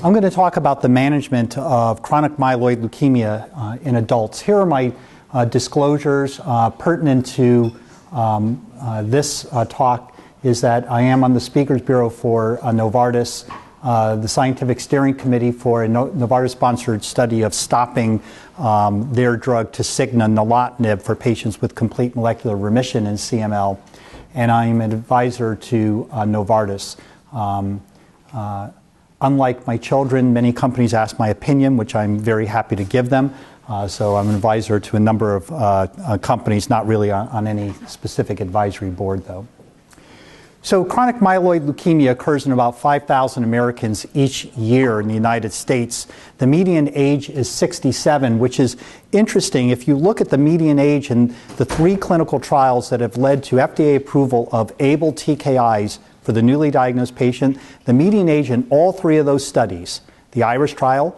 I'm going to talk about the management of chronic myeloid leukemia in adults. Here are my disclosures pertinent to this talk is that I am on the Speakers Bureau for Novartis, the Scientific Steering Committee for a Novartis-sponsored study of stopping their drug Tasigna nilotinib for patients with complete molecular remission in CML, and I am an advisor to Novartis. Unlike my children, many companies ask my opinion, which I'm very happy to give them. So I'm an advisor to a number of companies, not really on any specific advisory board, though. So chronic myeloid leukemia occurs in about 5,000 Americans each year in the United States. The median age is 67, which is interesting. If you look at the median age in the 3 clinical trials that have led to FDA approval of ABL TKIs for the newly diagnosed patient, the median age in all 3 of those studies, the IRIS trial,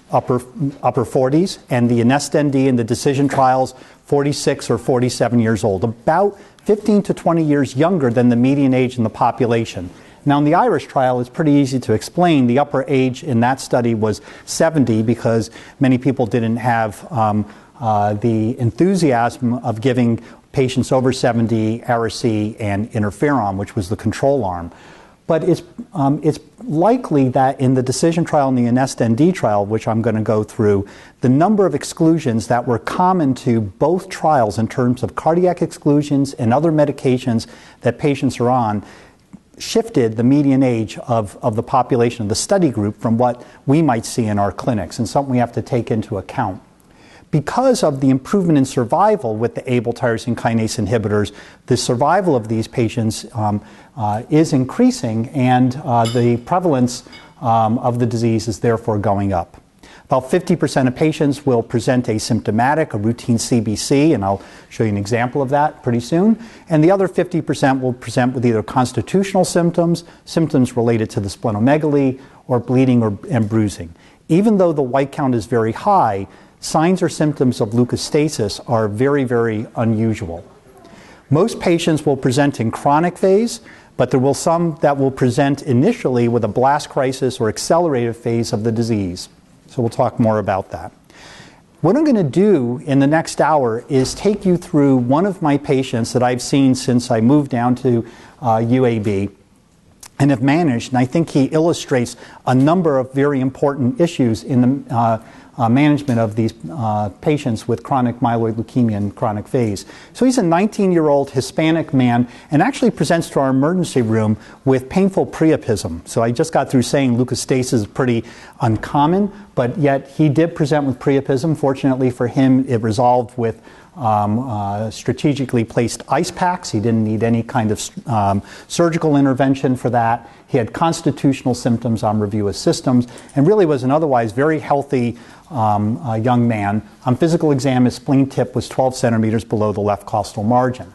upper 40s, and the NestND and the Decision trials, 46 or 47 years old, about 15 to 20 years younger than the median age in the population. Now, in the IRIS trial, it's pretty easy to explain. The upper age in that study was 70 because many people didn't have the enthusiasm of giving patients over 70 Ara-C and interferon, which was the control arm. But it's likely that in the Decision trial and the NestND trial, which I'm going to go through, the number of exclusions that were common to both trials in terms of cardiac exclusions and other medications that patients are on shifted the median age of the population of the study group from what we might see in our clinics, and something we have to take into account. Because of the improvement in survival with the ABL tyrosine kinase inhibitors, the survival of these patients is increasing, and the prevalence of the disease is therefore going up. About 50% of patients will present asymptomatic, a routine CBC, and I'll show you an example of that pretty soon. And the other 50% will present with either constitutional symptoms, symptoms related to the splenomegaly, or bleeding and bruising. Even though the white count is very high, signs or symptoms of leukostasis are very, very unusual. Most patients will present in chronic phase, but there will some that will present initially with a blast crisis or accelerated phase of the disease. So we'll talk more about that. What I'm going to do in the next hour is take you through one of my patients that I've seen since I moved down to UAB and have managed, and I think he illustrates a number of very important issues in the management of these patients with chronic myeloid leukemia in chronic phase. So he's a 19-year-old Hispanic man and actually presents to our emergency room with painful priapism. So I just got through saying leukostasis is pretty uncommon, but yet he did present with priapism. Fortunately for him, it resolved with strategically placed ice packs. He didn't need any kind of surgical intervention for that. He had constitutional symptoms on review of systems and really was an otherwise very healthy young man. On physical exam, his spleen tip was 12 centimeters below the left costal margin.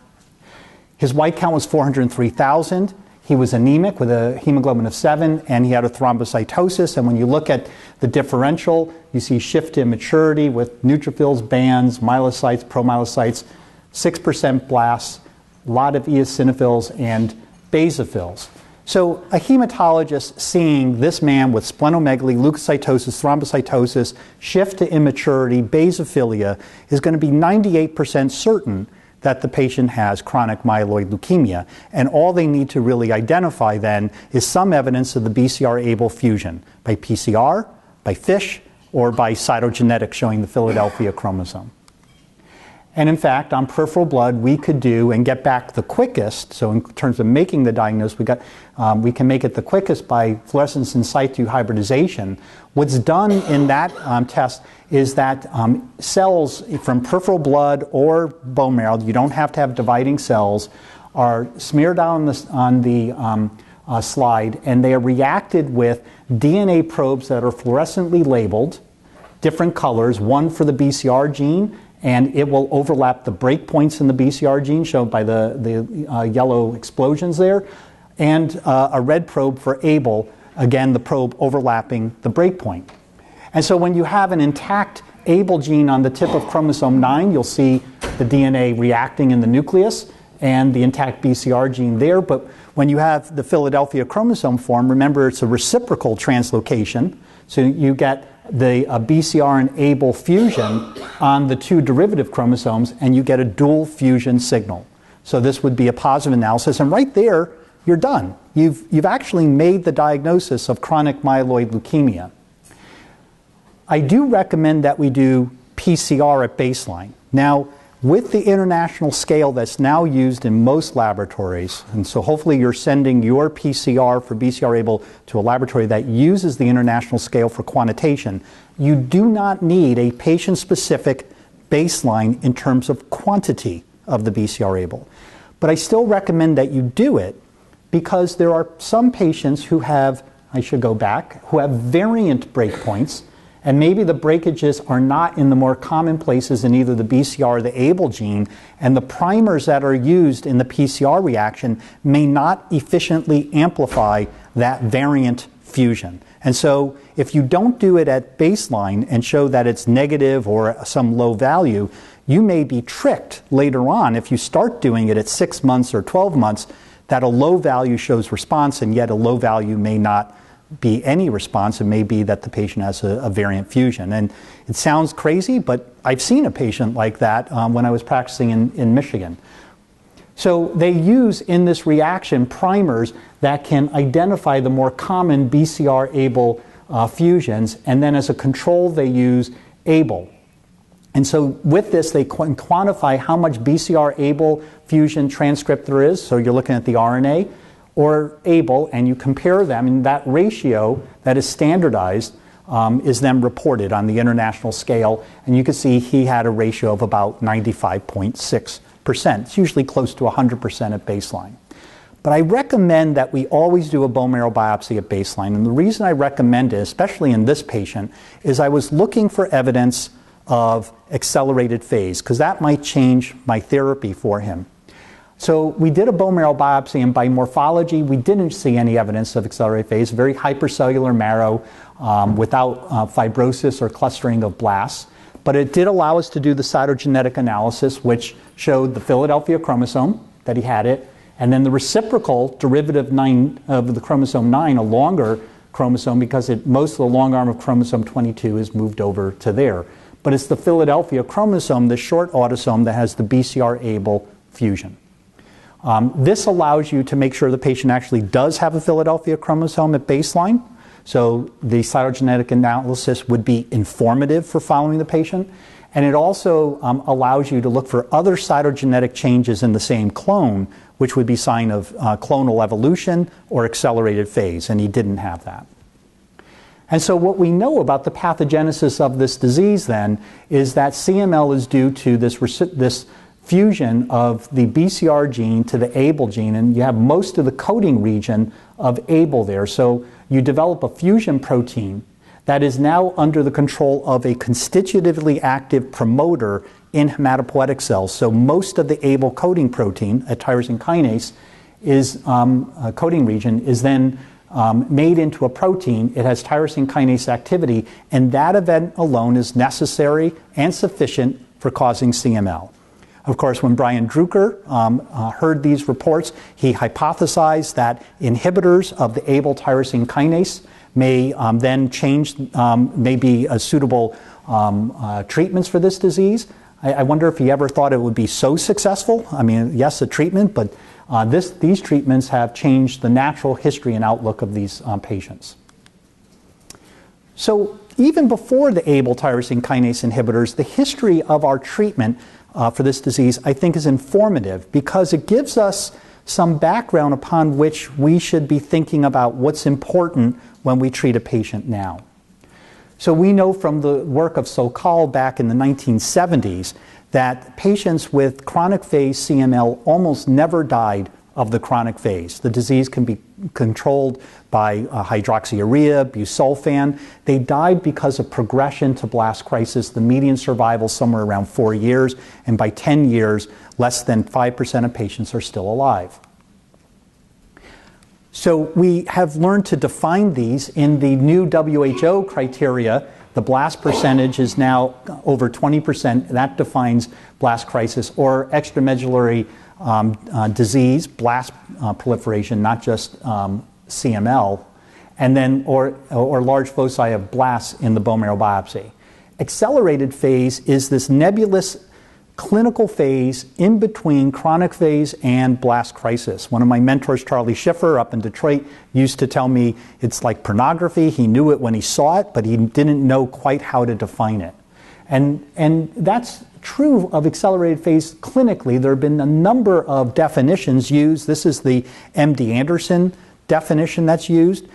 His white count was 403,000. He was anemic with a hemoglobin of 7, and he had a thrombocytosis. And when you look at the differential, you see shift to immaturity with neutrophils, bands, myelocytes, promyelocytes, 6% blasts, a lot of eosinophils and basophils. So a hematologist seeing this man with splenomegaly, leukocytosis, thrombocytosis, shift to immaturity, basophilia is going to be 98% certain that the patient has chronic myeloid leukemia. And all they need to really identify then is some evidence of the BCR-ABL fusion by PCR, by FISH, or by cytogenetics showing the Philadelphia chromosome. And in fact, on peripheral blood, we could do and get back the quickest. So in terms of making the diagnosis, we can make it the quickest by fluorescence in situ hybridization. What's done in that test is that cells from peripheral blood or bone marrow, you don't have to have dividing cells, are smeared on the slide, and they are reacted with DNA probes that are fluorescently labeled, different colors, one for the BCR gene, and it will overlap the breakpoints in the BCR gene shown by the yellow explosions there, and a red probe for ABL, again the probe overlapping the breakpoint. And so when you have an intact ABL gene on the tip of chromosome 9, you'll see the DNA reacting in the nucleus and the intact BCR gene there, but when you have the Philadelphia chromosome form, remember it's a reciprocal translocation, so you get the BCR and ABL fusion on the two derivative chromosomes, and you get a dual fusion signal. So this would be a positive analysis, and right there, you're done. You've actually made the diagnosis of chronic myeloid leukemia. I do recommend that we do PCR at baseline. Now, with the international scale that's now used in most laboratories, and so hopefully you're sending your PCR for BCR-ABL to a laboratory that uses the international scale for quantitation, you do not need a patient-specific baseline in terms of quantity of the BCR-ABL. But I still recommend that you do it because there are some patients who have, I should go back, who have variant breakpoints, and maybe the breakages are not in the more common places in either the BCR or the ABL gene, and the primers that are used in the PCR reaction may not efficiently amplify that variant fusion. And so if you don't do it at baseline and show that it's negative or some low value, you may be tricked later on if you start doing it at 6 months or 12 months that a low value shows response and yet a low value may not be any response. It may be that the patient has a variant fusion. And it sounds crazy, but I've seen a patient like that when I was practicing in Michigan. So they use in this reaction primers that can identify the more common BCR-ABL fusions, and then as a control they use ABL. And so with this they quantify how much BCR-ABL fusion transcript there is, so you're looking at the RNA, or ABL, and you compare them, and that ratio that is standardized is then reported on the international scale, and you can see he had a ratio of about 95.6%. It's usually close to 100% at baseline. But I recommend that we always do a bone marrow biopsy at baseline, and the reason I recommend it, especially in this patient, is I was looking for evidence of accelerated phase, because that might change my therapy for him. So we did a bone marrow biopsy, and by morphology, we didn't see any evidence of accelerated phase, very hypercellular marrow without fibrosis or clustering of blasts. But it did allow us to do the cytogenetic analysis, which showed the Philadelphia chromosome, that he had it, and then the reciprocal derivative 9 of the chromosome 9, a longer chromosome, because most of the long arm of chromosome 22 is moved over to there. But it's the Philadelphia chromosome, the short autosome, that has the BCR-ABL fusion. This allows you to make sure the patient actually does have a Philadelphia chromosome at baseline. So the cytogenetic analysis would be informative for following the patient. And it also allows you to look for other cytogenetic changes in the same clone, which would be sign of clonal evolution or accelerated phase, and he didn't have that. And so what we know about the pathogenesis of this disease then is that CML is due to this fusion of the BCR gene to the ABL gene, and you have most of the coding region of ABL there. So you develop a fusion protein that is now under the control of a constitutively active promoter in hematopoietic cells. So most of the ABL coding protein, a tyrosine kinase, coding region is then made into a protein. It has tyrosine kinase activity, and that event alone is necessary and sufficient for causing CML. Of course, when Brian Drucker heard these reports, he hypothesized that inhibitors of the ABL tyrosine kinase may then change, may be suitable treatments for this disease. I wonder if he ever thought it would be so successful. I mean, yes, a treatment, but these treatments have changed the natural history and outlook of these patients. So even before the ABL tyrosine kinase inhibitors, the history of our treatment for this disease, I think, is informative because it gives us some background upon which we should be thinking about what's important when we treat a patient now. So we know from the work of Sokal back in the 1970s that patients with chronic phase CML almost never died of the chronic phase. The disease can be controlled by hydroxyurea, busulfan. They died because of progression to blast crisis. The median survival somewhere around 4 years, and by 10 years, less than 5% of patients are still alive. So we have learned to define these in the new WHO criteria. The blast percentage is now over 20%. That defines blast crisis, or extramedullary disease, blast proliferation, not just CML, and then or large foci of blasts in the bone marrow biopsy. Accelerated phase is this nebulous clinical phase in between chronic phase and blast crisis. One of my mentors, Charlie Schiffer, up in Detroit, used to tell me it's like pornography. He knew it when he saw it, but he didn't know quite how to define it. And that's true of accelerated phase clinically. There have been a number of definitions used. This is the MD Anderson definition that's used.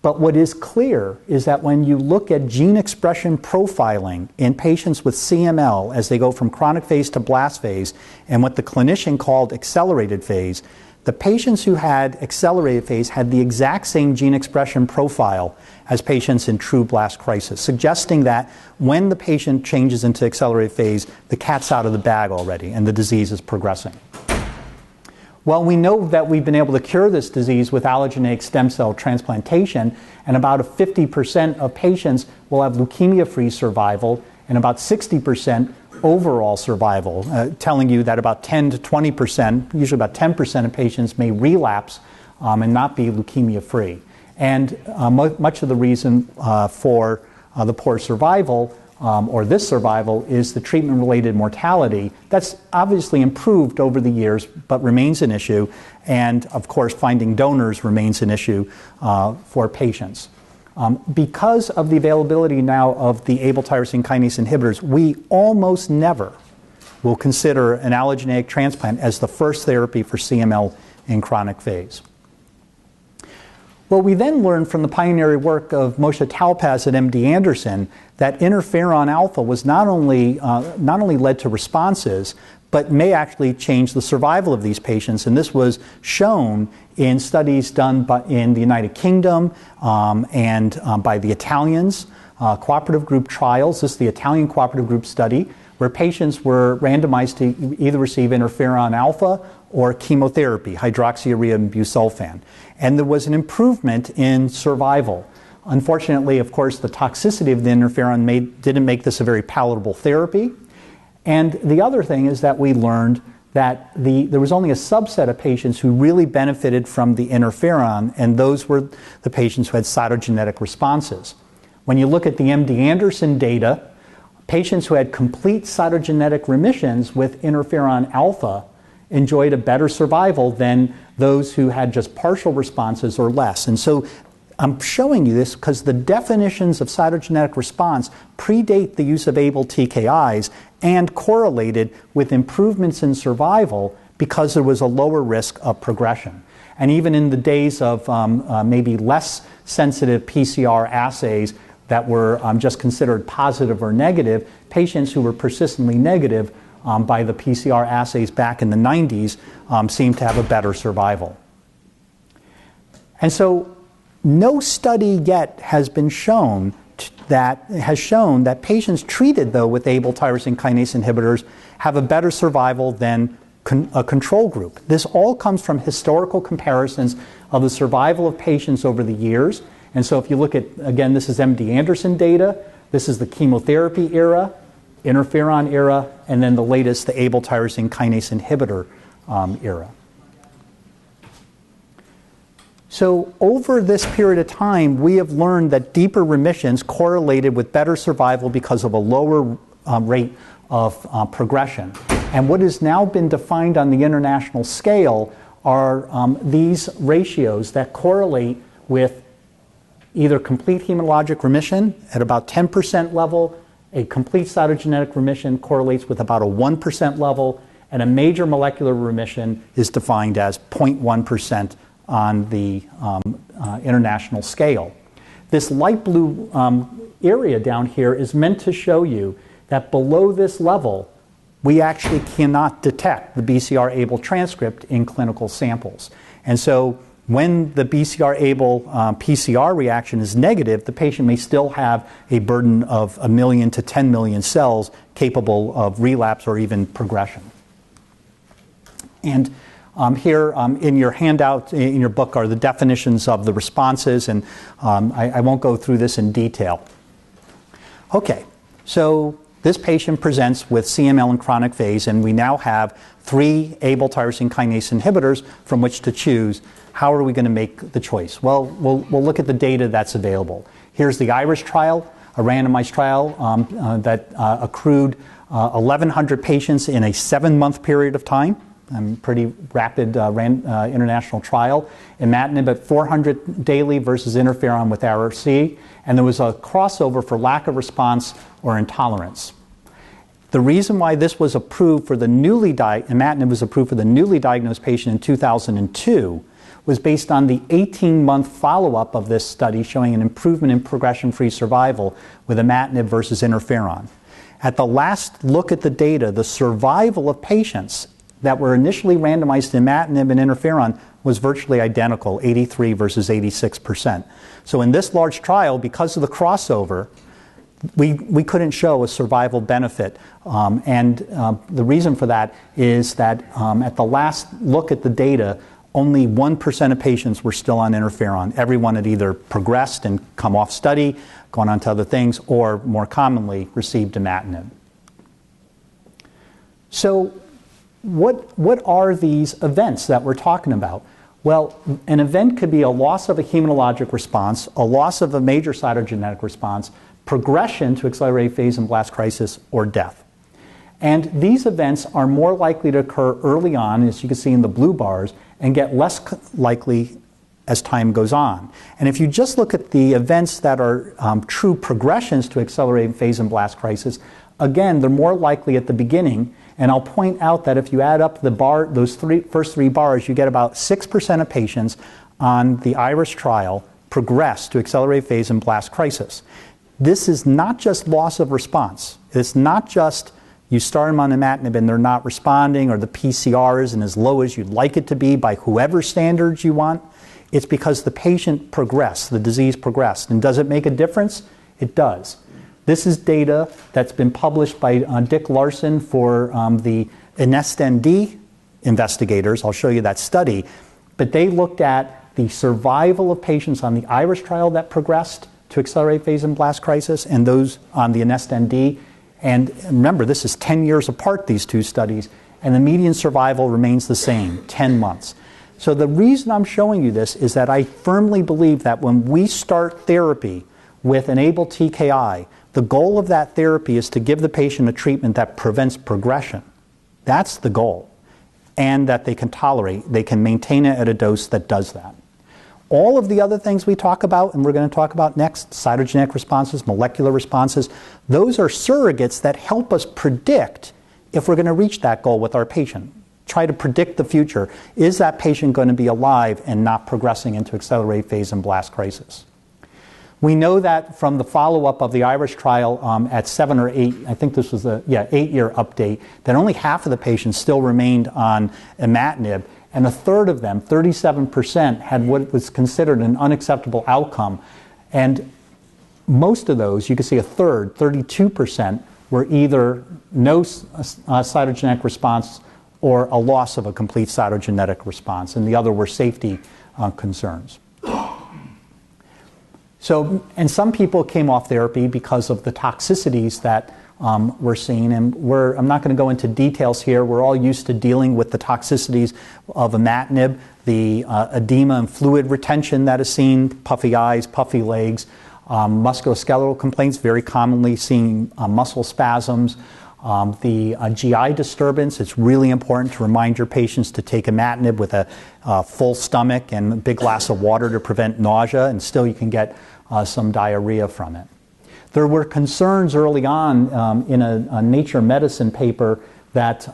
But what is clear is that when you look at gene expression profiling in patients with CML as they go from chronic phase to blast phase, and what the clinician called accelerated phase, the patients who had accelerated phase had the exact same gene expression profile as patients in true blast crisis, suggesting that when the patient changes into accelerated phase, the cat's out of the bag already and the disease is progressing. Well, we know that we've been able to cure this disease with allogeneic stem cell transplantation, and about 50% of patients will have leukemia-free survival and about 60% overall survival, telling you that about 10 to 20%, usually about 10% of patients may relapse and not be leukemia-free. And much of the reason for the poor survival or this survival is the treatment-related mortality. That's obviously improved over the years, but remains an issue. And of course, finding donors remains an issue for patients. Because of the availability now of the Abl tyrosine kinase inhibitors, we almost never will consider an allogeneic transplant as the first therapy for CML in chronic phase. Well, we then learned from the pioneering work of Moshe Talpaz at MD Anderson that interferon alpha was not only led to responses, but may actually change the survival of these patients. And this was shown in studies done in the United Kingdom and by the Italians, cooperative group trials. This is the Italian cooperative group study, where patients were randomized to either receive interferon alpha or chemotherapy, hydroxyurea and busulfan. And there was an improvement in survival. Unfortunately, of course, the toxicity of the interferon didn't make this a very palatable therapy. And the other thing is that we learned that there was only a subset of patients who really benefited from the interferon, and those were the patients who had cytogenetic responses. When you look at the MD Anderson data, patients who had complete cytogenetic remissions with interferon alpha enjoyed a better survival than those who had just partial responses or less. And so I'm showing you this because the definitions of cytogenetic response predate the use of Abl TKIs and correlated with improvements in survival because there was a lower risk of progression. And even in the days of maybe less sensitive PCR assays that were just considered positive or negative, patients who were persistently negative by the PCR assays back in the 90s seemed to have a better survival. And so no study yet has been shown that patients treated though with Abl tyrosine kinase inhibitors have a better survival than a control group. This all comes from historical comparisons of the survival of patients over the years. And so if you look at, again, this is MD Anderson data, this is the chemotherapy era, interferon era, and then the latest, the Abl tyrosine kinase inhibitor era. So over this period of time, we have learned that deeper remissions correlated with better survival because of a lower rate of progression. And what has now been defined on the international scale are these ratios that correlate with either complete hematologic remission at about 10% level, a complete cytogenetic remission correlates with about a 1% level, and a major molecular remission is defined as 0.1% on the international scale. This light blue area down here is meant to show you that below this level, we actually cannot detect the BCR-ABL transcript in clinical samples. And so when the BCR-ABL PCR reaction is negative, the patient may still have a burden of 1 million to 10 million cells capable of relapse or even progression. And here in your handout, in your book, are the definitions of the responses, and I won't go through this in detail. Okay, so This patient presents with CML in chronic phase, and we now have 3 Abl tyrosine kinase inhibitors from which to choose. How are we going to make the choice? Well, we'll look at the data that's available. Here's the IRIS trial, a randomized trial that accrued 1,100 patients in a 7-month period of time. Pretty rapid international trial. Imatinib at 400 daily versus interferon with Ara-C, and there was a crossover for lack of response or intolerance. The reason why this was approved for the imatinib was approved for the newly diagnosed patient in 2002 was based on the 18-month follow-up of this study showing an improvement in progression-free survival with imatinib versus interferon. At the last look at the data, the survival of patients that were initially randomized to imatinib and interferon was virtually identical, 83 versus 86%. So in this large trial, because of the crossover, we couldn't show a survival benefit. The reason for that is that at the last look at the data, only 1% of patients were still on interferon. Everyone had either progressed and come off study, gone on to other things, or more commonly received imatinib. So what are these events that we're talking about? Well, an event could be a loss of a hematologic response, a loss of a major cytogenetic response, progression to accelerated phase and blast crisis, or death. And these events are more likely to occur early on, as you can see in the blue bars, and get less likely as time goes on. And if you just look at the events that are true progressions to accelerated phase and blast crisis, again, they're more likely at the beginning. And I'll point out that if you add up those first three bars, you get about 6% of patients on the IRIS trial progress to accelerated phase and blast crisis. This is not just loss of response. It's not just you start them on imatinib and they're not responding, or the PCR isn't as low as you'd like it to be by whoever standards you want. It's because the patient progressed, the disease progressed. And does it make a difference? It does. This is data that's been published by Dick Larson for the INEST-ND investigators. I'll show you that study. But they looked at the survival of patients on the IRIS trial that progressed to accelerated phase and blast crisis and those on the INEST-ND. And remember, this is 10 years apart, these two studies, and the median survival remains the same, 10 months. So the reason I'm showing you this is that I firmly believe that when we start therapy with an Abl TKI, the goal of that therapy is to give the patient a treatment that prevents progression. That's the goal. And that they can tolerate, they can maintain it at a dose that does that. All of the other things we talk about, and we're going to talk about next, cytogenetic responses, molecular responses, those are surrogates that help us predict if we're going to reach that goal with our patient. Try to predict the future. Is that patient going to be alive and not progressing into accelerated phase and blast crisis? We know that from the follow-up of the IRIS trial at 7 or 8, I think this was the 8-year update, that only half of the patients still remained on imatinib, and a third of them, 37%, had what was considered an unacceptable outcome. And most of those, you can see a third, 32%, were either no cytogenetic response or a loss of a complete cytogenetic response, and the other were safety concerns. So, and some people came off therapy because of the toxicities that we're seeing, and I'm not going to go into details here. We're all used to dealing with the toxicities of imatinib, the edema and fluid retention that is seen, puffy eyes, puffy legs, musculoskeletal complaints, very commonly seen muscle spasms, the GI disturbance. It's really important to remind your patients to take imatinib with a full stomach and a big glass of water to prevent nausea, and still you can get some diarrhea from it. There were concerns early on in a Nature Medicine paper that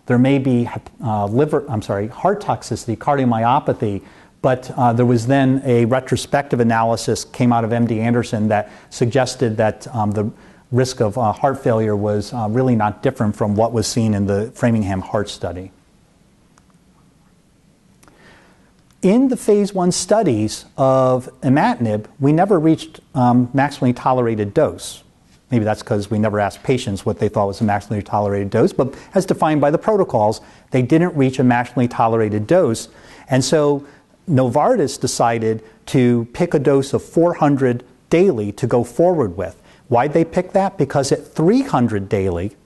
there may be heart toxicity, cardiomyopathy, but there was then a retrospective analysis came out of MD Anderson that suggested that the risk of heart failure was really not different from what was seen in the Framingham Heart Study. In the phase 1 studies of imatinib, we never reached maximally tolerated dose. Maybe that's because we never asked patients what they thought was a maximally tolerated dose, but as defined by the protocols, they didn't reach a maximally tolerated dose. And so Novartis decided to pick a dose of 400 daily to go forward with. Why'd they pick that? Because at 300 daily,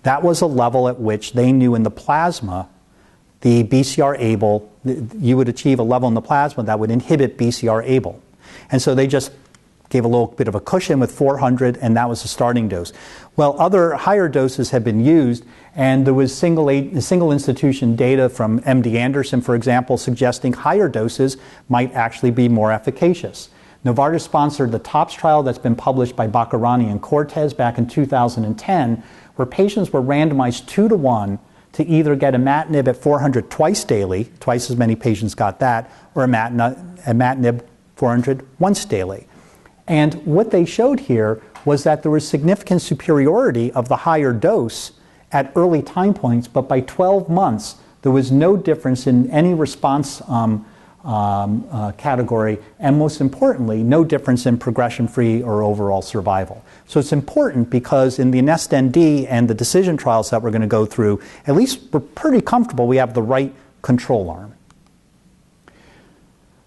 that was a level at which they knew in the plasma, the BCR-ABL, you would achieve a level in the plasma that would inhibit BCR-ABL. And so they just gave a little bit of a cushion with 400, and that was the starting dose. Well, other higher doses have been used, and there was single institution data from MD Anderson, for example, suggesting higher doses might actually be more efficacious. Novartis sponsored the TOPS trial that's been published by Baccarani and Cortez back in 2010, where patients were randomized 2-to-1 to either get imatinib at 400 twice daily, twice as many patients got that, or imatinib 400 once daily. And what they showed here was that there was significant superiority of the higher dose at early time points, but by 12 months, there was no difference in any response category, and most importantly, no difference in progression-free or overall survival. So it's important because in the NEST-ND and the decision trials that we're going to go through, at least we're pretty comfortable we have the right control arm.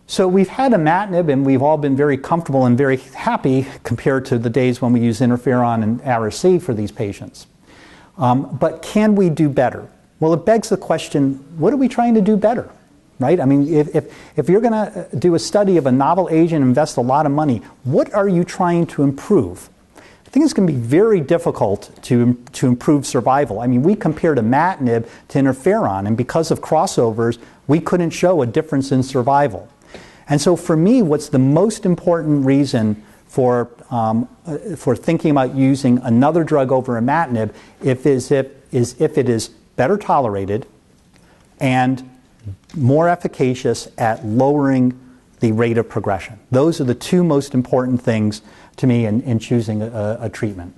So we've had imatinib, and we've all been very comfortable and very happy compared to the days when we use interferon and Ara-C for these patients. But can we do better? Well, it begs the question, what are we trying to do better? Right? I mean, if you're going to do a study of a novel agent and invest a lot of money, what are you trying to improve? I think it's going to be very difficult to improve survival. I mean, we compared imatinib to interferon, and because of crossovers, we couldn't show a difference in survival. And so for me, what's the most important reason for thinking about using another drug over imatinib is if it is better tolerated and more efficacious at lowering the rate of progression. Those are the two most important things to me in choosing a treatment.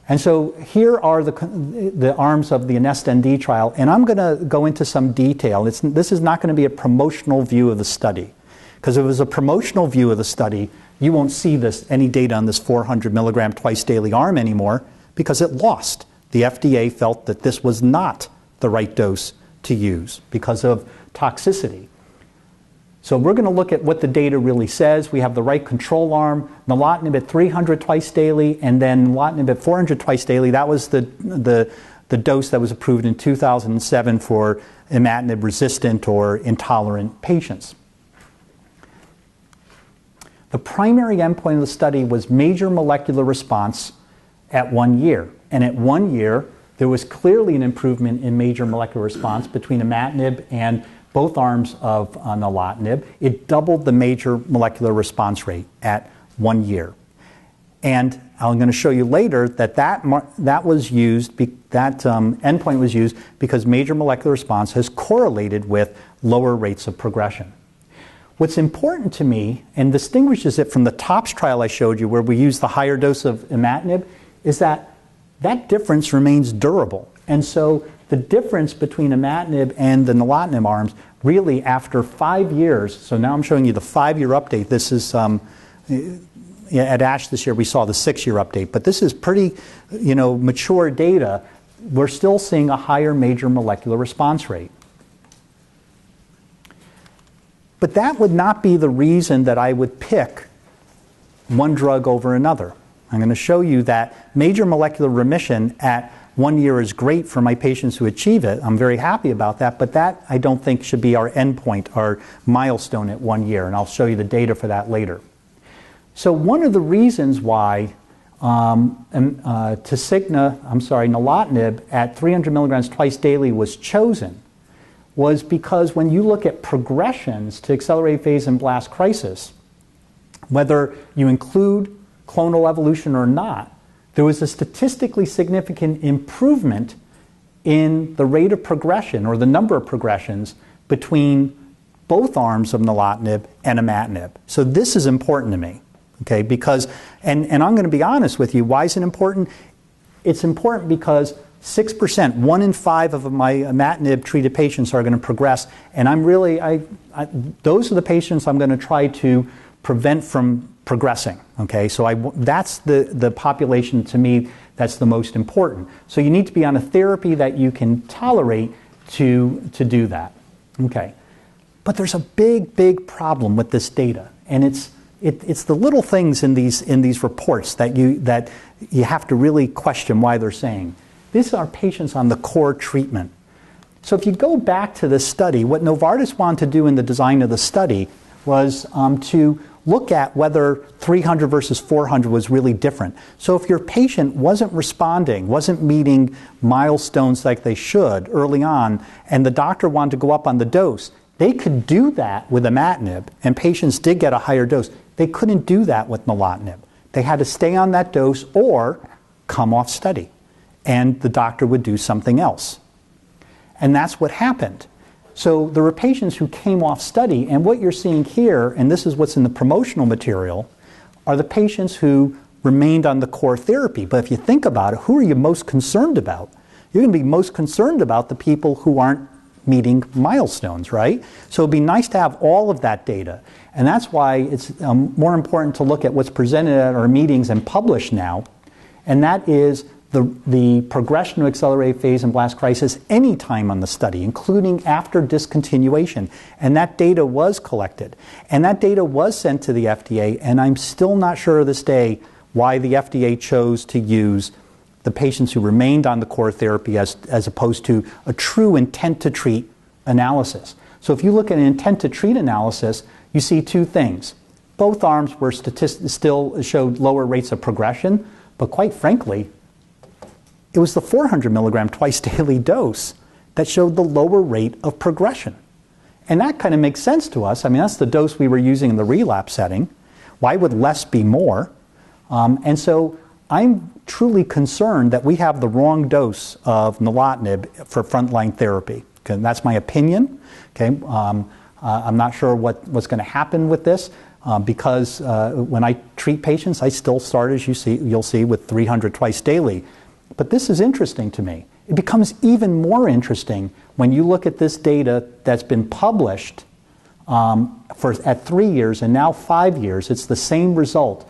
And so here are the arms of the NEST-ND trial, and I'm going to go into some detail. This is not going to be a promotional view of the study, because if it was a promotional view of the study, you won't see any data on this 400 milligram twice daily arm anymore, because it lost. The FDA felt that this was not the right dose to use because of toxicity. So we're going to look at what the data really says. We have the right control arm, nilotinib at 300 twice daily, and then nilotinib at 400 twice daily. That was the dose that was approved in 2007 for imatinib resistant or intolerant patients. The primary endpoint of the study was major molecular response at 1 year. And at 1 year, there was clearly an improvement in major molecular response between imatinib and both arms of nilotinib. It doubled the major molecular response rate at 1 year. And I'm going to show you later that that was used, that endpoint was used because major molecular response has correlated with lower rates of progression. What's important to me, and distinguishes it from the TOPS trial I showed you where we used the higher dose of imatinib, is that difference remains durable. And so the difference between imatinib and the nilotinib arms really after 5 years, so now I'm showing you the 5-year update. This is, at ASH this year we saw the 6-year update, but this is pretty mature data. We're still seeing a higher major molecular response rate. But that would not be the reason that I would pick one drug over another. I'm going to show you that major molecular remission at 1 year is great for my patients who achieve it. I'm very happy about that, but that I don't think should be our endpoint, our milestone at 1 year, and I'll show you the data for that later. So one of the reasons why nilotinib at 300 milligrams twice daily was chosen was because when you look at progressions to accelerated phase and blast crisis, whether you include clonal evolution or not, there was a statistically significant improvement in the rate of progression or the number of progressions between both arms of nilotinib and imatinib. So this is important to me, okay? Because, and I'm going to be honest with you, why is it important? It's important because 6%, 1 in 5 of my imatinib treated patients are going to progress, and I'm really, those are the patients I'm going to try to prevent from progressing, okay? So that's the population to me that's the most important. So you need to be on a therapy that you can tolerate to do that, okay? But there's a big problem with this data, and it's it's the little things in these reports that you have to really question why they're saying. These are patients on the core treatment. So if you go back to this study, what Novartis wanted to do in the design of the study was to look at whether 300 versus 400 was really different. So if your patient wasn't responding, wasn't meeting milestones like they should early on, and the doctor wanted to go up on the dose, they could do that with imatinib, and patients did get a higher dose. They couldn't do that with nilotinib. They had to stay on that dose or come off study, and the doctor would do something else. And that's what happened. So there were patients who came off study, and what you're seeing here, and this is what's in the promotional material, are the patients who remained on the core therapy. But if you think about it, who are you most concerned about? You're going to be most concerned about the people who aren't meeting milestones, right? So it'd be nice to have all of that data. And that's why it's more important to look at what's presented at our meetings and published now, and that is the progression to accelerated phase and blast crisis any time on the study, including after discontinuation. And that data was collected. And that data was sent to the FDA, and I'm still not sure to this day why the FDA chose to use the patients who remained on the core therapy as opposed to a true intent to treat analysis. So if you look at an intent to treat analysis, you see two things. Both arms were still showed lower rates of progression, but quite frankly, it was the 400 milligram twice daily dose that showed the lower rate of progression. And that kind of makes sense to us. I mean, that's the dose we were using in the relapse setting. Why would less be more? And so I'm truly concerned that we have the wrong dose of nilotinib for frontline therapy. Okay, that's my opinion. Okay, I'm not sure what's going to happen with this because when I treat patients, I still start, as you'll see, with 300 twice daily. But this is interesting to me. It becomes even more interesting when you look at this data that's been published at 3 years and now 5 years. It's the same result.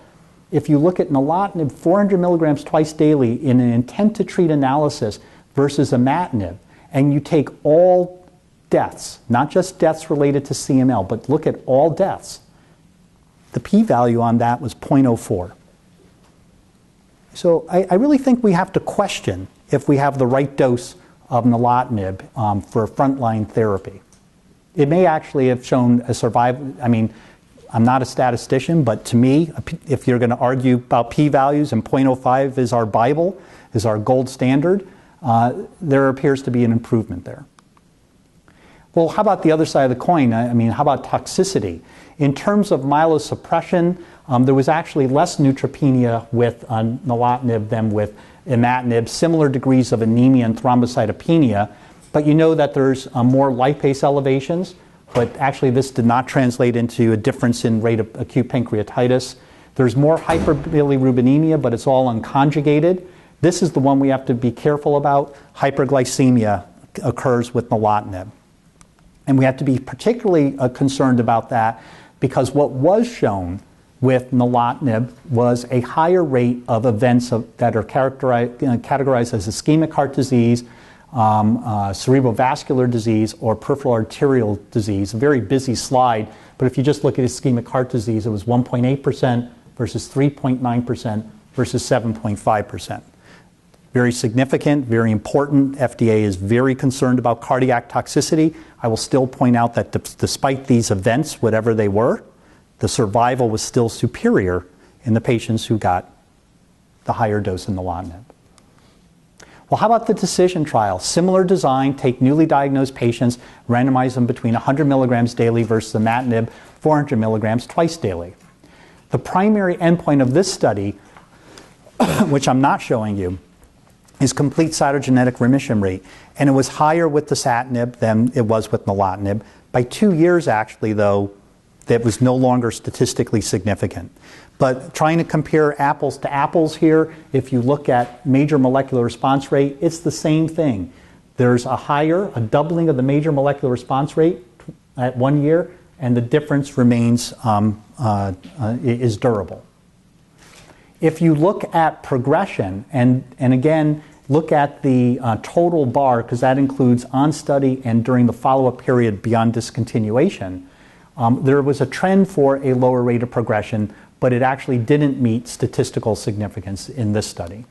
If you look at nilotinib 400 milligrams twice daily in an intent to treat analysis versus imatinib, and you take all deaths, not just deaths related to CML, but look at all deaths, the p-value on that was 0.04. So I really think we have to question if we have the right dose of nilotinib for frontline therapy. It may actually have shown a survival. I mean, I'm not a statistician, but to me, if you're going to argue about p-values and 0.05 is our Bible, is our gold standard, there appears to be an improvement there. Well, how about the other side of the coin? I mean, how about toxicity? In terms of myelosuppression, there was actually less neutropenia with nilotinib than with imatinib, similar degrees of anemia and thrombocytopenia, but you know that there's more lipase elevations, but actually this did not translate into a difference in rate of acute pancreatitis. There's more hyperbilirubinemia, but it's all unconjugated. This is the one we have to be careful about. Hyperglycemia occurs with nilotinib. And we have to be particularly concerned about that because what was shown with nilotinib was a higher rate of events that are categorized as ischemic heart disease, cerebrovascular disease, or peripheral arterial disease. A very busy slide, but if you just look at ischemic heart disease, it was 1.8% versus 3.9% versus 7.5%. Very significant, very important. FDA is very concerned about cardiac toxicity. I will still point out that despite these events, whatever they were, the survival was still superior in the patients who got the higher dose of nilotinib. Well, how about the decision trial? Similar design, take newly diagnosed patients, randomize them between 100 milligrams daily versus imatinib, 400 milligrams twice daily. The primary endpoint of this study, which I'm not showing you, is complete cytogenetic remission rate. And it was higher with dasatinib than it was with nilotinib. By 2 years, actually, though, that was no longer statistically significant. But trying to compare apples to apples here, if you look at major molecular response rate, it's the same thing. There's a doubling of the major molecular response rate at 1 year, and the difference remains, is durable. If you look at progression, and again, look at the total bar, because that includes on study and during the follow-up period beyond discontinuation, there was a trend for a lower rate of progression, but it actually didn't meet statistical significance in this study.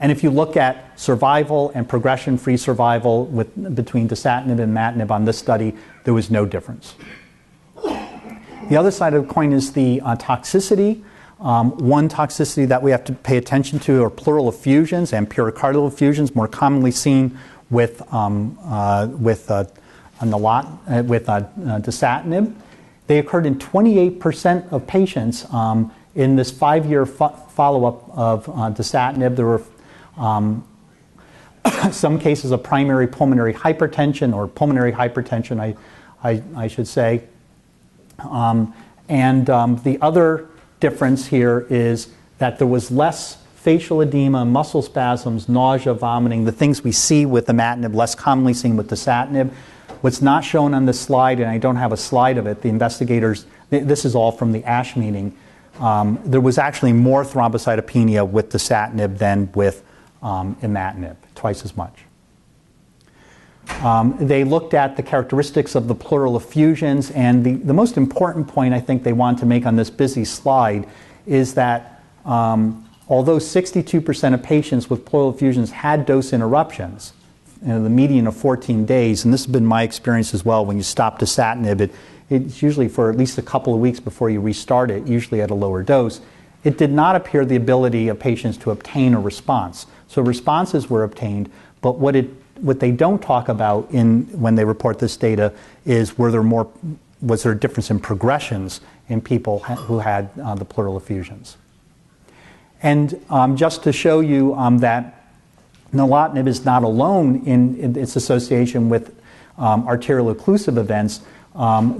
And if you look at survival and progression-free survival between dasatinib and imatinib on this study, there was no difference. The other side of the coin is the toxicity. One toxicity that we have to pay attention to are pleural effusions and pericardial effusions, more commonly seen with dasatinib. They occurred in 28% of patients in this 5-year follow-up of dasatinib. There were some cases of primary pulmonary hypertension, or pulmonary hypertension, I should say. The other difference here is that there was less facial edema, muscle spasms, nausea, vomiting, the things we see with imatinib, less commonly seen with dasatinib. What's not shown on this slide, and I don't have a slide of it, the investigators, this is all from the ASH meeting, there was actually more thrombocytopenia with dasatinib than with imatinib, twice as much. They looked at the characteristics of the pleural effusions, and the most important point I think they want to make on this busy slide is that although 62% of patients with pleural effusions had dose interruptions, the median of 14 days, and this has been my experience as well, when you stop dasatinib, it's usually for at least a couple of weeks before you restart it, usually at a lower dose. It did not appear the ability of patients to obtain a response. So responses were obtained, but what they don't talk about when they report this data is was there a difference in progressions in people who had the pleural effusions. And just to show you that nilotinib is not alone in its association with arterial occlusive events,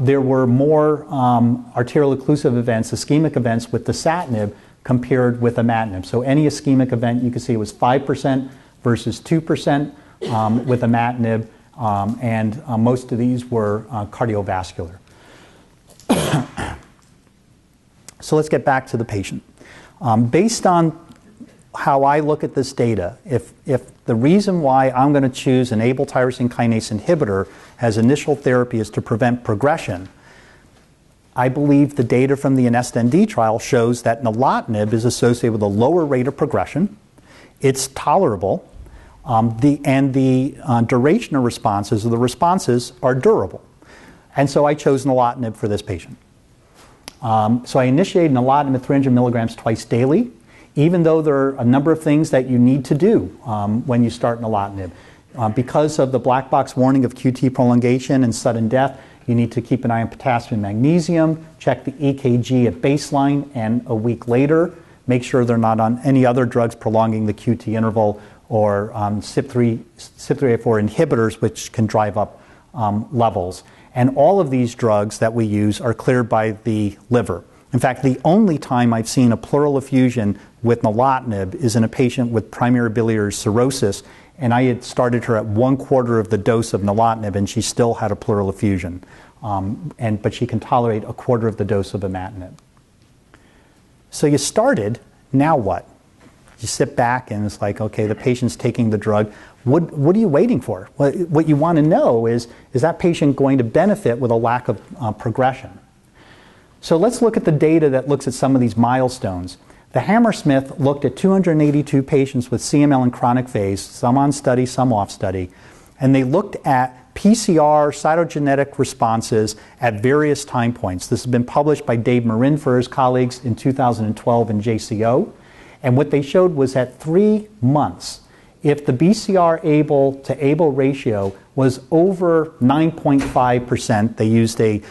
there were more arterial occlusive events, ischemic events with dasatinib compared with imatinib. So any ischemic event, you can see it was 5% versus 2% with imatinib, and most of these were cardiovascular. So let's get back to the patient. Based on how I look at this data, if the reason why I'm going to choose an Abl tyrosine kinase inhibitor as initial therapy is to prevent progression, I believe the data from the INEST-ND trial shows that nilotinib is associated with a lower rate of progression. It's tolerable, the duration of responses, or the responses, are durable. And so I chose nilotinib for this patient. So I initiated nilotinib at 300 milligrams twice daily, even though there are a number of things that you need to do when you start nilotinib. Because of the black box warning of QT prolongation and sudden death, you need to keep an eye on potassium and magnesium, check the EKG at baseline and a week later, make sure they're not on any other drugs prolonging the QT interval, or CYP3A4 inhibitors, which can drive up levels. And all of these drugs that we use are cleared by the liver. In fact, the only time I've seen a pleural effusion with nilotinib is in a patient with primary biliary cirrhosis, and I had started her at 1/4 of the dose of nilotinib, and she still had a pleural effusion. But she can tolerate 1/4 of the dose of imatinib. So you started, now what? You sit back and it's like, okay, the patient's taking the drug. What are you waiting for? What you want to know is that patient going to benefit with a lack of progression? So let's look at the data that looks at some of these milestones. The Hammersmith looked at 282 patients with CML in chronic phase, some on study, some off study, and they looked at PCR cytogenetic responses at various time points. This has been published by Dave Marin for his colleagues in 2012 in JCO. And what they showed was at 3 months, if the BCR Abl to Abl ratio was over 9.5%, they used a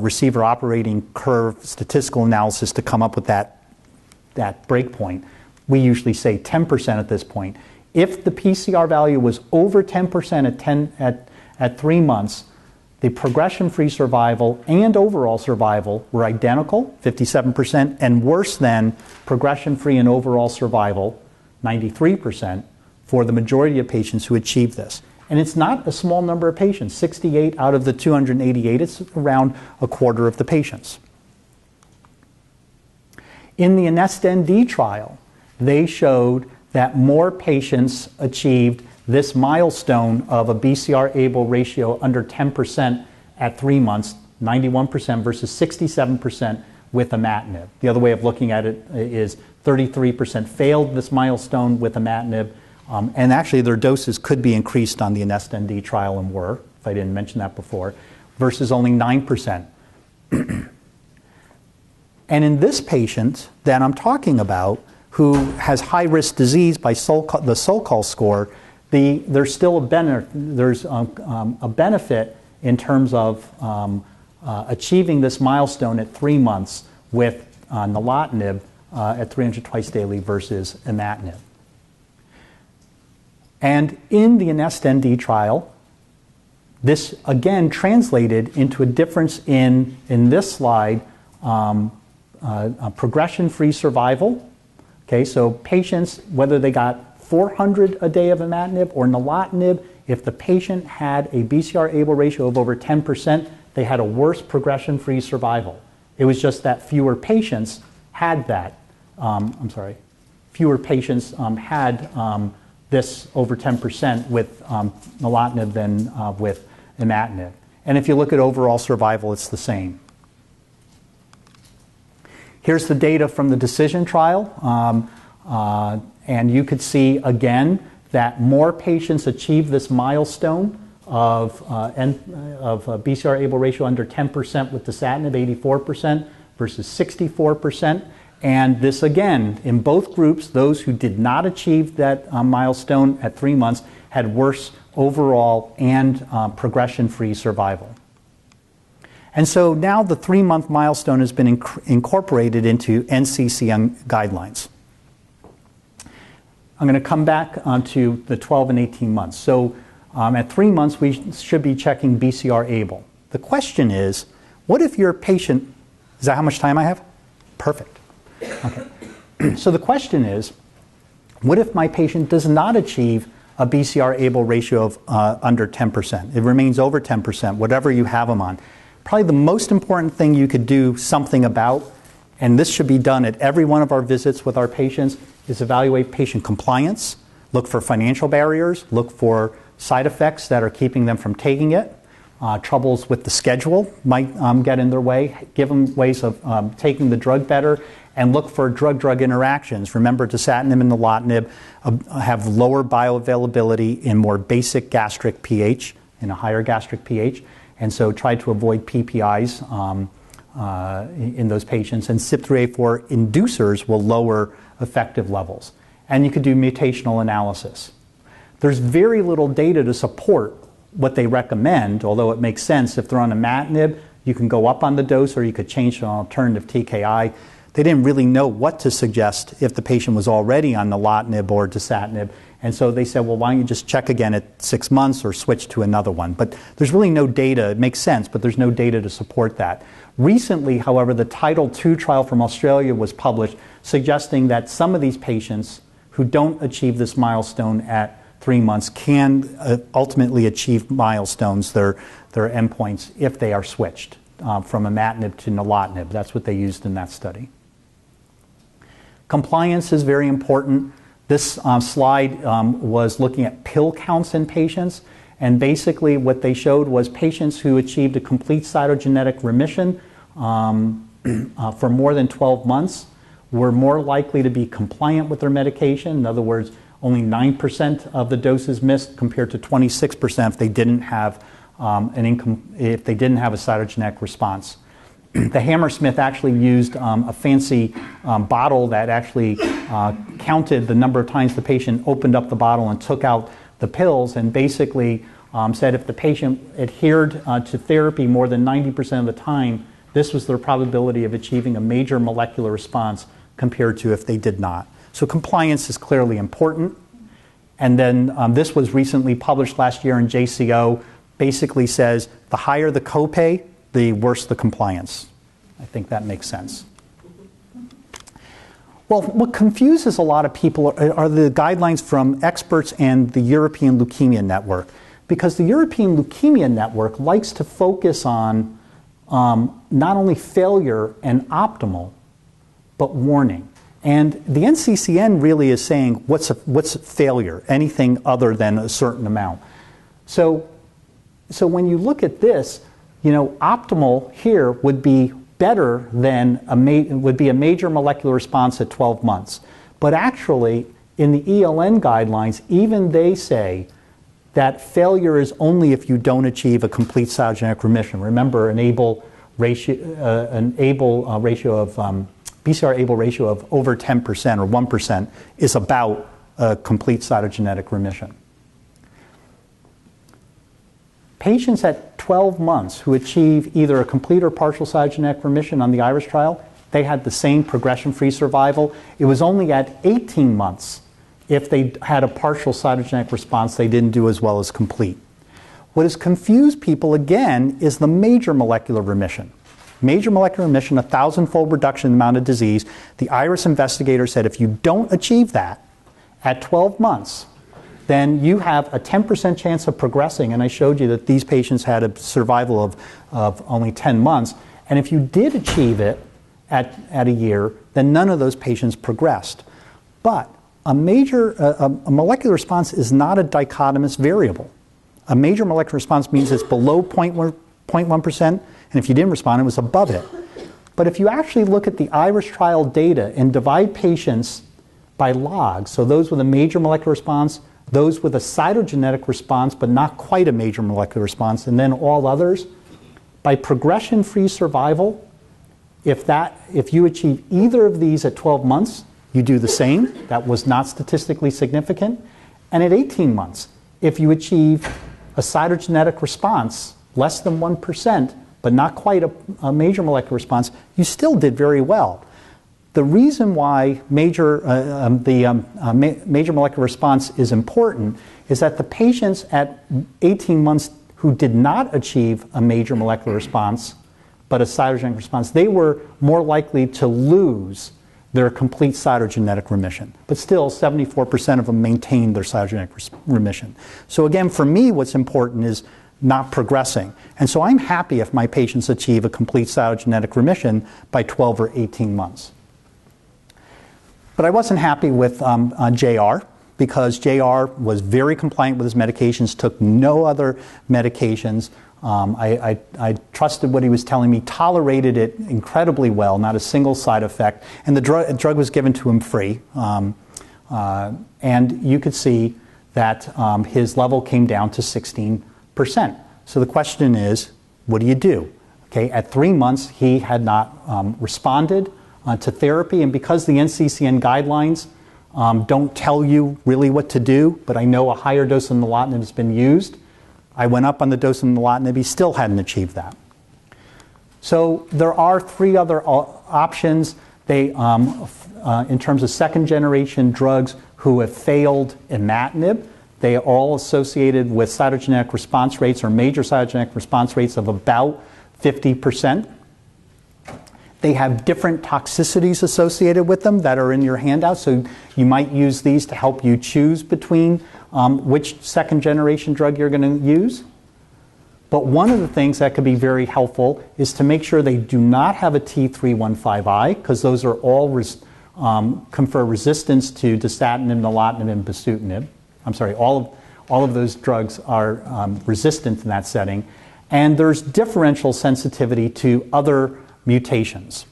receiver operating curve statistical analysis to come up with that breakpoint. We usually say 10% at this point. If the PCR value was over 10% at 3 months, the progression-free survival and overall survival were identical, 57%, and worse than progression-free and overall survival, 93%, for the majority of patients who achieved this. And it's not a small number of patients, 68 out of the 288, it's around 1/4 of the patients. In the INEST-ND trial, they showed that more patients achieved this milestone of a BCR Abl ratio under 10% at 3 months 91% versus 67% with imatinib. The other way of looking at it is 33% failed this milestone with imatinib, and actually their doses could be increased on the INEST-ND trial and were, if I didn't mention that before, versus only 9%. And in this patient that I'm talking about, who has high-risk disease by the SOLCAL score, there's still a benefit in terms of achieving this milestone at 3 months with nilotinib at 300 twice daily versus imatinib. And in the INEST-ND trial, this again translated into a difference in this slide, progression-free survival. Okay, so patients, whether they got 400 a day of imatinib or nilotinib, if the patient had a BCR-ABL ratio of over 10%, they had a worse progression-free survival. It was just that fewer patients had that. Fewer patients had this over 10% with nilotinib than with imatinib. And if you look at overall survival, it's the same. Here's the data from the decision trial. And you could see, again, that more patients achieve this milestone of BCR-ABL ratio under 10% with dasatinib, 84% versus 64%. And this, again, in both groups, those who did not achieve that milestone at 3 months had worse overall and progression-free survival. And so now the 3-month milestone has been incorporated into NCCN guidelines. I'm going to come back to the 12 and 18 months. So at 3 months, we should be checking BCR-ABL. The question is, what if your patient, is that how much time I have? Perfect. Okay. So the question is, what if my patient does not achieve a BCR-ABL ratio of under 10%? It remains over 10%, whatever you have them on. Probably the most important thing you could do something about, and this should be done at every one of our visits with our patients, is evaluate patient compliance, look for financial barriers, look for side effects that are keeping them from taking it. Troubles with the schedule might get in their way. Give them ways of taking the drug better, and look for drug-drug interactions. Remember, dasatinib and nilotinib have lower bioavailability in more basic gastric pH, in a higher gastric pH, and so try to avoid PPIs in those patients. And CYP3A4 inducers will lower effective levels. And you could do mutational analysis. There's very little data to support what they recommend, although it makes sense. If they're on imatinib, you can go up on the dose or you could change to an alternative TKI. They didn't really know what to suggest if the patient was already on nilotinib or dasatinib. And so they said, well, why don't you just check again at 6 months or switch to another one? But there's really no data. It makes sense, but there's no data to support that. Recently, however, the Title II trial from Australia was published suggesting that some of these patients who don't achieve this milestone at 3 months can ultimately achieve milestones, their endpoints, if they are switched from imatinib to nilotinib. That's what they used in that study. Compliance is very important. This slide was looking at pill counts in patients, and basically what they showed was patients who achieved a complete cytogenetic remission for more than 12 months were more likely to be compliant with their medication. In other words, only 9% of the doses missed compared to 26% if they didn't have if they didn't have a cytogenetic response. The Hammersmith actually used a fancy bottle that actually counted the number of times the patient opened up the bottle and took out the pills, and basically said if the patient adhered to therapy more than 90% of the time, this was their probability of achieving a major molecular response compared to if they did not. So compliance is clearly important. And then this was recently published last year in JCO, basically says the higher the copay, the worse the compliance. I think that makes sense. Well, what confuses a lot of people are the guidelines from experts and the European Leukemia Network, because the European Leukemia Network likes to focus on not only failure and optimal, but warning. And the NCCN really is saying, what's failure? Anything other than a certain amount. So when you look at this, optimal here would be better than would be a major molecular response at 12 months. But actually, in the ELN guidelines, even they say that failure is only if you don't achieve a complete cytogenetic remission. Remember, an BCR-ABL ratio of over 10% or 1% is about a complete cytogenetic remission. Patients at 12 months who achieve either a complete or partial cytogenetic remission on the IRIS trial, they had the same progression-free survival. It was only at 18 months, if they had a partial cytogenetic response, they didn't do as well as complete. What has confused people, again, is the major molecular remission. Major molecular remission, 1,000-fold reduction in the amount of disease. The IRIS investigator said if you don't achieve that at 12 months, then you have a 10% chance of progressing. And I showed you that these patients had a survival of only 10 months. And if you did achieve it at a year, then none of those patients progressed. But a molecular response is not a dichotomous variable. A major molecular response means it's below 0.1%, and if you didn't respond, it was above it. But if you actually look at the IRIS trial data and divide patients by logs, so those with a major molecular response, those with a cytogenetic response but not quite a major molecular response, and then all others, by progression-free survival, if you achieve either of these at 12 months, you do the same. That was not statistically significant. And at 18 months, if you achieve a cytogenetic response less than 1%, but not quite a major molecular response, you still did very well. The reason why major molecular response is important is that the patients at 18 months who did not achieve a major molecular response, but a cytogenetic response, they were more likely to lose their complete cytogenetic remission. But still, 74% of them maintained their cytogenetic remission. So again, for me, what's important is not progressing. And so I'm happy if my patients achieve a complete cytogenetic remission by 12 or 18 months. But I wasn't happy with JR, because JR was very compliant with his medications, took no other medications. I trusted what he was telling me, tolerated it incredibly well, not a single side effect, and the drug was given to him free. And you could see that his level came down to 16%. So the question is, what do you do? Okay, at 3 months, he had not responded to therapy, and because the NCCN guidelines don't tell you really what to do, but I know a higher dose of nilotinib has been used, I went up on the dose of nilotinib. He still hadn't achieved that. So there are 3 other options. They, in terms of second-generation drugs who have failed imatinib, they are all associated with cytogenetic response rates or major cytogenetic response rates of about 50%. They have different toxicities associated with them that are in your handout, so you might use these to help you choose between which second-generation drug you're going to use. But one of the things that could be very helpful is to make sure they do not have a T315I, because those are all confer resistance to dasatinib, nilotinib, and bosutinib. I'm sorry, all of those drugs are resistant in that setting. And there's differential sensitivity to other mutations.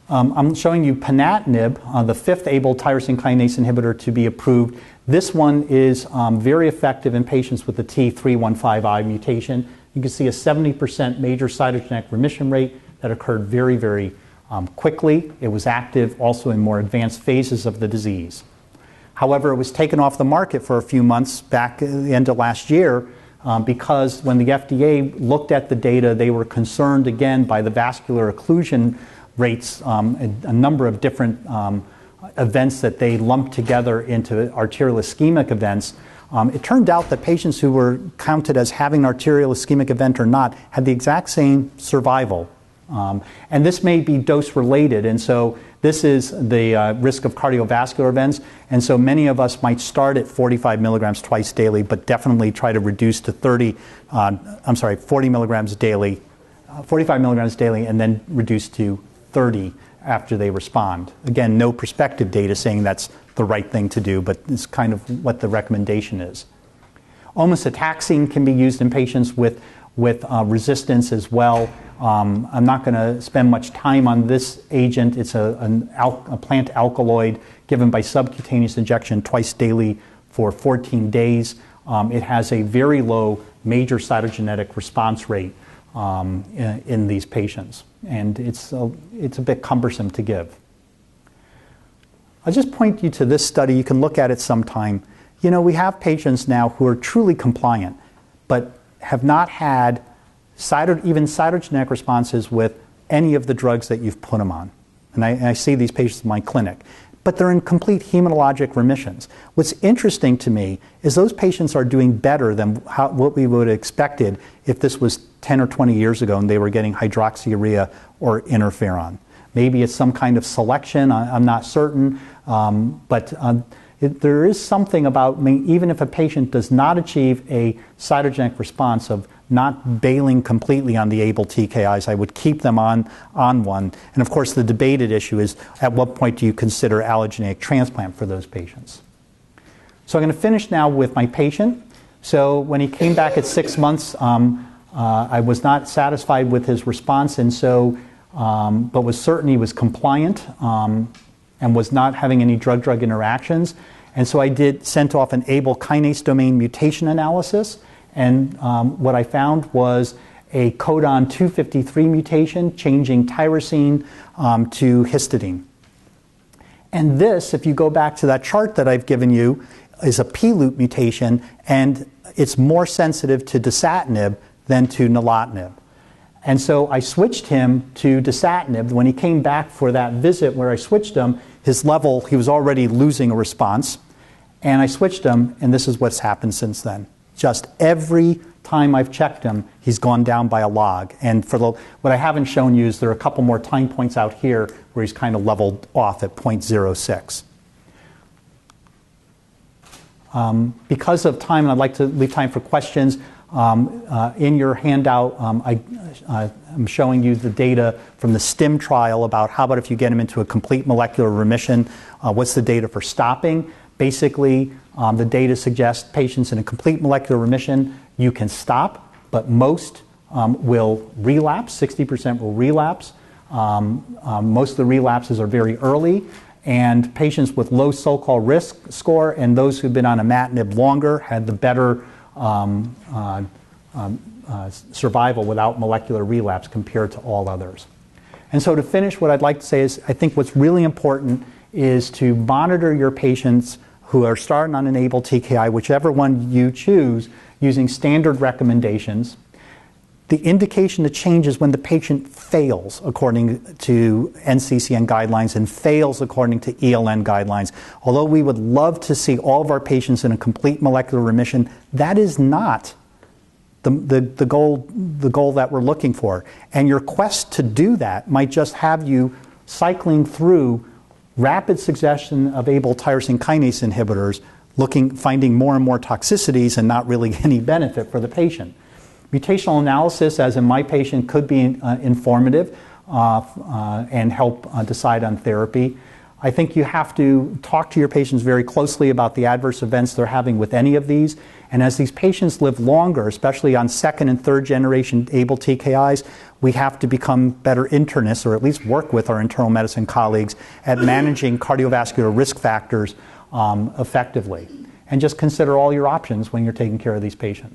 I'm showing you ponatinib, the 5th Abl tyrosine kinase inhibitor to be approved. This one is very effective in patients with the T315I mutation. You can see a 70% major cytogenetic remission rate that occurred very, very quickly. It was active also in more advanced phases of the disease. However, it was taken off the market for a few months back at the end of last year because when the FDA looked at the data, they were concerned again by the vascular occlusion rates, a number of different events that they lumped together into arterial ischemic events. It turned out that patients who were counted as having an arterial ischemic event or not had the exact same survival. And this may be dose related, and so this is the risk of cardiovascular events, and so many of us might start at 45 milligrams twice daily, but definitely try to reduce to 40 milligrams daily, 45 milligrams daily, and then reduce to 30 after they respond. Again, no prospective data saying that's the right thing to do, but it's kind of what the recommendation is. Omacitaxine can be used in patients with resistance as well. I'm not going to spend much time on this agent. It's a plant alkaloid given by subcutaneous injection twice daily for 14 days. It has a very low major cytogenetic response rate in these patients, and it's a bit cumbersome to give. I'll just point you to this study. You can look at it sometime. You know, we have patients now who are truly compliant, but have not had even cytogenetic responses with any of the drugs that you've put them on. And I see these patients in my clinic. But they're in complete hematologic remissions. What's interesting to me is those patients are doing better than what we would have expected if this was 10 or 20 years ago and they were getting hydroxyurea or interferon. Maybe it's some kind of selection, I'm not certain, but there is something about, even if a patient does not achieve a cytogenetic response of not bailing completely on the able TKIs, I would keep them on one. And of course the debated issue is, at what point do you consider allogeneic transplant for those patients? So I'm going to finish now with my patient. So when he came back at 6 months, I was not satisfied with his response, and so, but was certain he was compliant and was not having any drug-drug interactions. And so I sent off an able kinase domain mutation analysis, and what I found was a codon 253 mutation changing tyrosine to histidine. And this, if you go back to that chart that I've given you, is a P-loop mutation, and it's more sensitive to dasatinib than to nilotinib. And so I switched him to dasatinib. When he came back for that visit where I switched him, his level, he was already losing a response. And I switched him, and this is what's happened since then. Just every time I've checked him, he's gone down by a log. And for what I haven't shown you is there are a couple more time points out here where he's kind of leveled off at 0.06. Because of time, and I'd like to leave time for questions, in your handout, I'm showing you the data from the STIM trial about how about if you get him into a complete molecular remission, what's the data for stopping? Basically, the data suggests patients in a complete molecular remission, you can stop, but most will relapse, 60% will relapse. Most of the relapses are very early, and patients with low so-called risk score and those who've been on imatinib longer had the better survival without molecular relapse compared to all others. And so to finish, what I'd like to say is I think what's really important is to monitor your patients who are starting on an able TKI, whichever one you choose, using standard recommendations. The indication to change is when the patient fails according to NCCN guidelines and fails according to ELN guidelines. Although we would love to see all of our patients in a complete molecular remission, that is not the goal that we're looking for. And your quest to do that might just have you cycling through rapid succession of able tyrosine kinase inhibitors, finding more and more toxicities and not really any benefit for the patient. Mutational analysis, as in my patient, could be informative and help decide on therapy. I think you have to talk to your patients very closely about the adverse events they're having with any of these. And as these patients live longer, especially on second and third generation able TKIs, we have to become better internists, or at least work with our internal medicine colleagues at managing cardiovascular risk factors effectively. And just consider all your options when you're taking care of these patients.